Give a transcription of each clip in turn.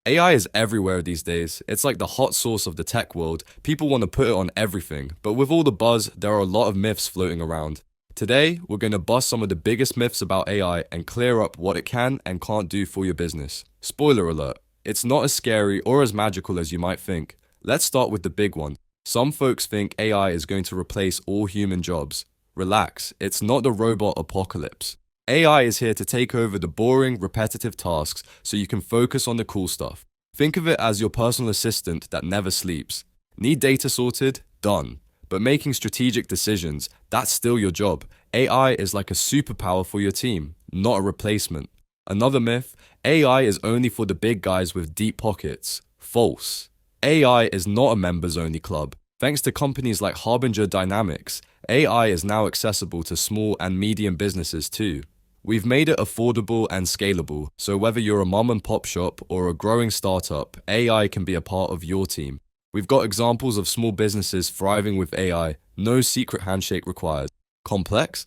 AI is everywhere these days. It's like the hot sauce of the tech world. People want to put it on everything. But with all the buzz, there are a lot of myths floating around. Today, we're going to bust some of the biggest myths about AI and clear up what it can and can't do for your business. Spoiler alert, it's not as scary or as magical as you might think. Let's start with the big one. Some folks think AI is going to replace all human jobs. Relax, it's not the robot apocalypse. AI is here to take over the boring, repetitive tasks so you can focus on the cool stuff. Think of it as your personal assistant that never sleeps. Need data sorted? Done. But making strategic decisions, that's still your job. AI is like a superpower for your team, not a replacement. Another myth, AI is only for the big guys with deep pockets. False. AI is not a members-only club. Thanks to companies like Harbinger Dynamics, AI is now accessible to small and medium businesses too. We've made it affordable and scalable, so whether you're a mom and pop shop or a growing startup, AI can be a part of your team. We've got examples of small businesses thriving with AI, no secret handshake required. Complex?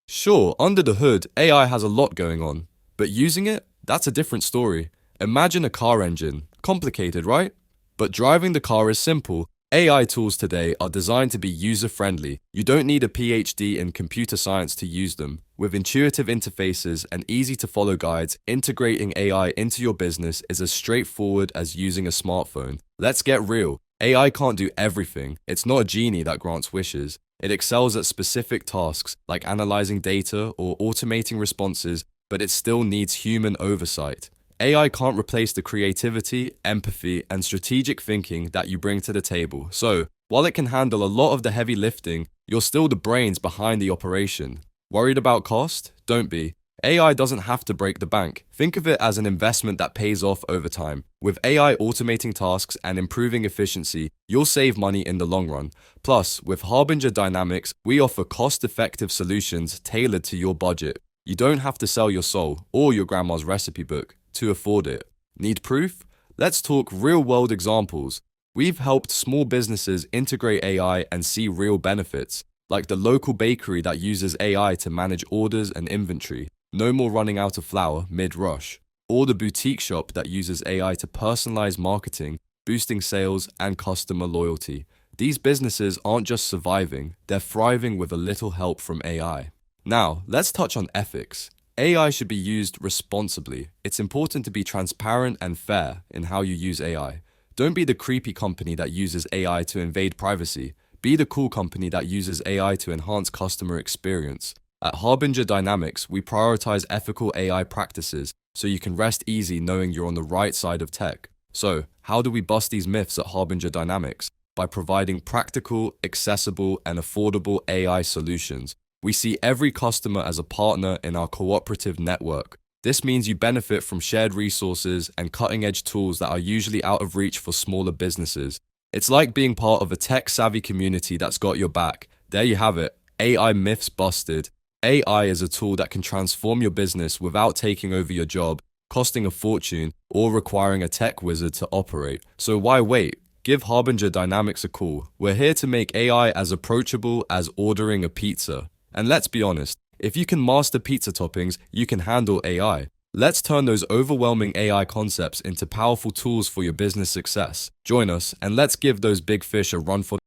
Sure, under the hood, AI has a lot going on, but using it? That's a different story. Imagine a car engine. Complicated, right? But driving the car is simple. AI tools today are designed to be user-friendly. You don't need a PhD in computer science to use them. With intuitive interfaces and easy-to-follow guides, integrating AI into your business is as straightforward as using a smartphone. Let's get real. AI can't do everything. It's not a genie that grants wishes. It excels at specific tasks, like analyzing data or automating responses, but it still needs human oversight. AI can't replace the creativity, empathy, and strategic thinking that you bring to the table. So, while it can handle a lot of the heavy lifting, you're still the brains behind the operation. Worried about cost? Don't be. AI doesn't have to break the bank. Think of it as an investment that pays off over time. With AI automating tasks and improving efficiency, you'll save money in the long run. Plus, with Harbinger Dynamics, we offer cost-effective solutions tailored to your budget. You don't have to sell your soul or your grandma's recipe book to afford it. Need proof? Let's talk real-world examples. We've helped small businesses integrate AI and see real benefits, like the local bakery that uses AI to manage orders and inventory. No more running out of flour mid-rush. Or the boutique shop that uses AI to personalize marketing, boosting sales and customer loyalty. These businesses aren't just surviving, they're thriving with a little help from AI. Now, let's touch on ethics. AI should be used responsibly. It's important to be transparent and fair in how you use AI. Don't be the creepy company that uses AI to invade privacy. Be the cool company that uses AI to enhance customer experience. At Harbinger Dynamics, we prioritize ethical AI practices so you can rest easy knowing you're on the right side of tech. So, how do we bust these myths at Harbinger Dynamics? By providing practical, accessible, and affordable AI solutions. We see every customer as a partner in our cooperative network. This means you benefit from shared resources and cutting-edge tools that are usually out of reach for smaller businesses. It's like being part of a tech-savvy community that's got your back. There you have it, AI myths busted. AI is a tool that can transform your business without taking over your job, costing a fortune, or requiring a tech wizard to operate. So why wait? Give Harbinger Dynamics a call. We're here to make AI as approachable as ordering a pizza. And let's be honest, if you can master pizza toppings, you can handle AI. Let's turn those overwhelming AI concepts into powerful tools for your business success. Join us and let's give those big fish a run for